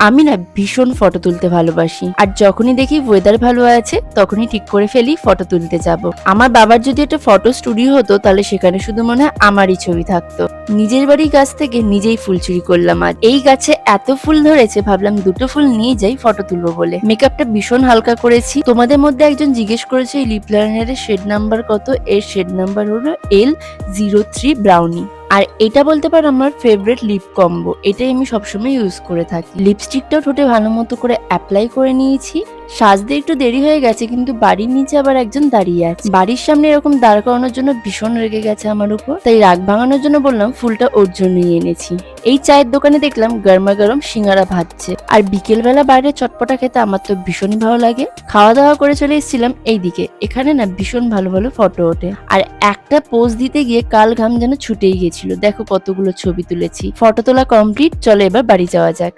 আমি না ভীষণ ফটো তুলতে ভালোবাসি, আর যখনই দেখি ওয়েদার ভালো আছে তখনই ঠিক করে ফেলি ফটো তুলতে যাব। আমার বাবার যদি একটা ফটো স্টুডিও হতো তাহলে সেখানে শুধু মনে হয় আমারই ছবি থাকতো। নিজের বাড়ির গাছ থেকে নিজেই ফুল চুরি করলাম। আর এই গাছে এত ফুল ধরেছে, ভাবলাম দুটো ফুল নিয়ে যাই ফটো তুলবো বলে। মেকআপটা ভীষণ হালকা করেছি। তোমাদের মধ্যে একজন জিজ্ঞেস করেছে এই লিপ লাইনারের শেড নাম্বার কত। এর শেড নাম্বার হলো L03 ব্রাউনি। আর এটা বলতে পারো আমার ফেভারিট লিপ কম্বো, এটাই আমি সবসময় ইউজ করে থাকি। লিপস্টিকটাও ঠোঁটে ভালো মতো করে অ্যাপ্লাই করে নিয়েছি। সাজতে একটু দেরি হয়ে গেছে, কিন্তু বাড়ির নিচে আবার একজন দাঁড়িয়ে আছে। বাড়ির সামনে এরকম দাঁড় করানোর জন্য ভীষণ রেগে গেছে আমার উপর, তাই রাগ ভাঙানোর জন্য বললাম ফুলটা ওর জন্যই এনেছি। এই চায়ের দোকানে দেখলাম গরমা গরম সিঙ্গারা ভাজছে। আর বিকেল বেলা বাইরে চটপটা খেতে আমার তো ভীষণই ভালো লাগে। খাওয়া দাওয়া করে চলে এসেছিলাম এইদিকে। এখানে না ভীষণ ভালো ভালো ফটো ওঠে, আর একটা পোজ দিতে গিয়ে কাল ঘাম যেন ছুটেই গেছিল। দেখো কতগুলো ছবি তুলেছি। ফটো তোলা কমপ্লিট, চলো এবার বাড়ি যাওয়া যাক।